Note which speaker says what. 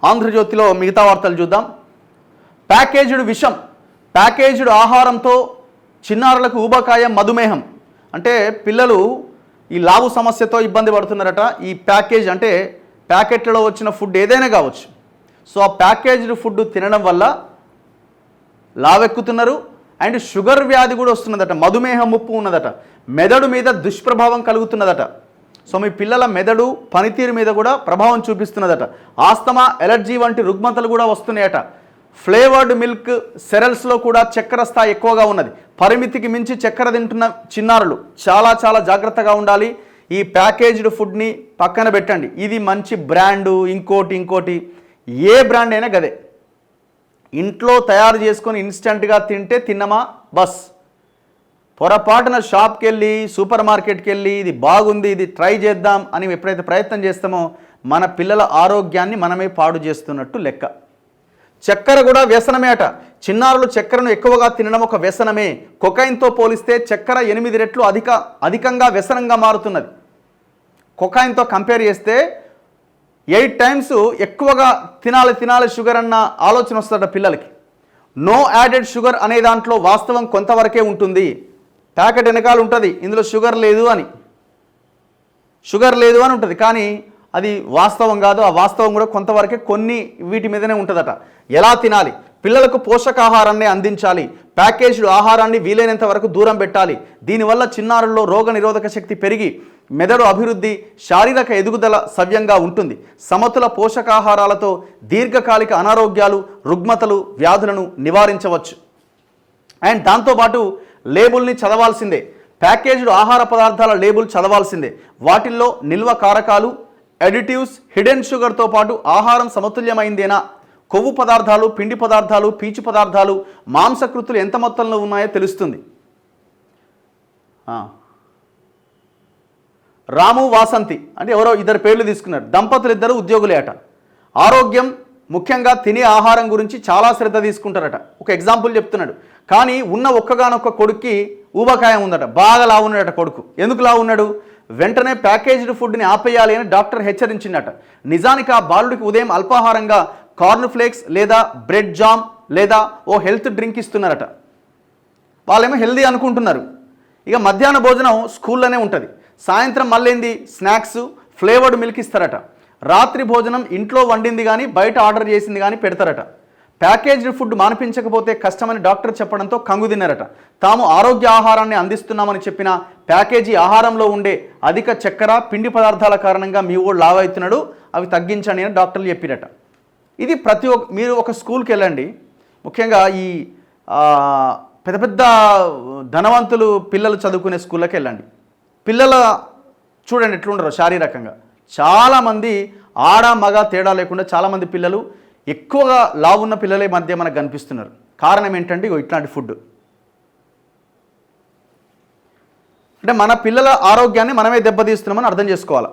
Speaker 1: ఆంధ్రజ్యోతిలో మిగతా వార్తలు చూద్దాం. ప్యాకేజ్డ్ విషం, ప్యాకేజ్డ్ ఆహారంతో చిన్నారులకు ఊబకాయం, మధుమేహం. అంటే పిల్లలు ఈ లావు సమస్యతో ఇబ్బంది పడుతున్నారట. ఈ ప్యాకేజ్ అంటే ప్యాకెట్లలో వచ్చిన ఫుడ్ ఏదైనా కావచ్చు. సో ఆ ప్యాకేజ్డ్ ఫుడ్ తినడం వల్ల లావెక్కుతున్నారు. అండ్ షుగర్ వ్యాధి కూడా వస్తున్నదట, మధుమేహ ముప్పు ఉన్నదట, మెదడు మీద దుష్ప్రభావం కలుగుతున్నదట. సో మీ పిల్లల మెదడు పనితీరు మీద కూడా ప్రభావం చూపిస్తున్నదట. ఆస్తమా, ఎలర్జీ వంటి రుగ్మతలు కూడా వస్తున్నాయట. ఫ్లేవర్డ్ మిల్క్ సెరల్స్లో కూడా చక్కెర స్థాయి ఎక్కువగా ఉన్నది. పరిమితికి మించి చక్కెర తింటున్న చిన్నారులు చాలా చాలా జాగ్రత్తగా ఉండాలి. ఈ ప్యాకేజ్డ్ ఫుడ్ని పక్కన పెట్టండి. ఇది మంచి బ్రాండు, ఇంకోటి ఏ బ్రాండ్ అయినా గదే. ఇంట్లో తయారు చేసుకొని ఇన్స్టెంట్గా తింటే తిన్నమా బస్. పొరపాటున షాప్కి వెళ్ళి, సూపర్ మార్కెట్కి వెళ్ళి ఇది బాగుంది, ఇది ట్రై చేద్దాం అని ఎప్పుడైతే ప్రయత్నం చేస్తామో మన పిల్లల ఆరోగ్యాన్ని మనమే పాడు చేస్తున్నట్టు లెక్క. చక్కెర కూడా వ్యసనమే అట. చిన్నారులు చక్కెరను ఎక్కువగా తినడం ఒక వ్యసనమే. కొకైన్తో పోలిస్తే చక్కెర 8 రెట్లు అధికంగా వ్యసనంగా మారుతున్నది. కొకైన్తో కంపేర్ చేస్తే 8 టైమ్స్ ఎక్కువగా తినాలి షుగర్ అన్న ఆలోచన వస్తుందట పిల్లలకి. నో యాడెడ్ షుగర్ అనే దాంట్లో వాస్తవం కొంతవరకే ఉంటుంది. ప్యాకెట్ వెనకాల ఉంటుంది ఇందులో షుగర్ లేదు అని ఉంటుంది, కానీ అది వాస్తవం కాదు. ఆ వాస్తవం కూడా కొంతవరకే కొన్ని వీటి మీదనే ఉంటుందట. ఎలా తినాలి? పిల్లలకు పోషకాహారాన్ని అందించాలి. ప్యాకేజ్డ్ ఆహారాన్ని వీలైనంత వరకు దూరం పెట్టాలి. దీనివల్ల చిన్నారుల్లో రోగ నిరోధక శక్తి పెరిగి మెదడు అభివృద్ధి, శారీరక ఎదుగుదల సవ్యంగా ఉంటుంది. సమతుల పోషకాహారాలతో దీర్ఘకాలిక అనారోగ్యాలు, రుగ్మతలు, వ్యాధులను నివారించవచ్చు. అండ్ దాంతోపాటు లేబుల్ని చదవాల్సిందే. ప్యాకేజ్డ్ ఆహార పదార్థాల లేబుల్ చదవాల్సిందే. వాటిల్లో నిల్వ కారకాలు, ఎడిటివ్స్, హిడెన్ షుగర్తో పాటు ఆహారం సమతుల్యమైందేనా, కొవ్వు పదార్థాలు, పిండి పదార్థాలు, పీచు పదార్థాలు, మాంసకృతులు ఎంత మొత్తంలో ఉన్నాయో తెలుస్తుంది. రాము, వాసంతి అంటే ఎవరో ఇద్దరు పేర్లు తీసుకున్నారు. దంపతులు ఇద్దరు ఉద్యోగులే అట. ఆరోగ్యం ముఖ్యంగా తినే ఆహారం గురించి చాలా శ్రద్ధ తీసుకుంటారట. ఒక ఎగ్జాంపుల్ చెప్తున్నాడు. కానీ ఉన్న ఒక్కగానొక్క కొడుక్కి ఊబకాయం ఉందట. బాగా లావున్నాడట కొడుకు. ఎందుకు లావున్నాడు? వెంటనే ప్యాకేజ్డ్ ఫుడ్ని ఆపేయాలి అని డాక్టర్ హెచ్చరించిందట. నిజానికి ఆ బాలుడికి ఉదయం అల్పాహారంగా కార్న్ ఫ్లేక్స్ లేదా బ్రెడ్ జామ్ లేదా ఓ హెల్త్ డ్రింక్ ఇస్తున్నారట. వాళ్ళేమో హెల్దీ అనుకుంటున్నారు. ఇక మధ్యాహ్న భోజనం స్కూల్లోనే ఉంటుంది. సాయంత్రం మళ్ళీ స్నాక్స్, ఫ్లేవర్డ్ మిల్క్ ఇస్తారట. రాత్రి భోజనం ఇంట్లో వండింది కానీ బయట ఆర్డర్ చేసింది కానీ పెడతారట. ప్యాకేజ్డ్ ఫుడ్ మానిపించకపోతే కష్టమని డాక్టర్ చెప్పడంతో కంగు తిన్నారట. తాము ఆరోగ్య ఆహారాన్ని అందిస్తున్నామని చెప్పిన ప్యాకేజీ ఆహారంలో ఉండే అధిక చక్కెర, పిండి పదార్థాల కారణంగా మీ ఊళ్ళు లావవుతున్నాడు, అవి తగ్గించండి అని డాక్టర్లు చెప్పిరట. ఇది మీరు ఒక స్కూల్కి వెళ్ళండి. ముఖ్యంగా ఈ పెద్ద పెద్ద ధనవంతులు పిల్లలు చదువుకునే స్కూళ్ళకి వెళ్ళండి. పిల్లల చూడండి ఎట్లుండరు శారీరకంగా. చాలామంది ఆడ మగ తేడా లేకుండా చాలామంది పిల్లలు ఎక్కువగా లావున్న పిల్లలే మధ్య మనకు కనిపిస్తున్నారు. కారణం ఏంటంటే ఇట్లాంటి ఫుడ్. అంటే మన పిల్లల ఆరోగ్యాన్ని మనమే దెబ్బతీస్తున్నామని అర్థం చేసుకోవాలి.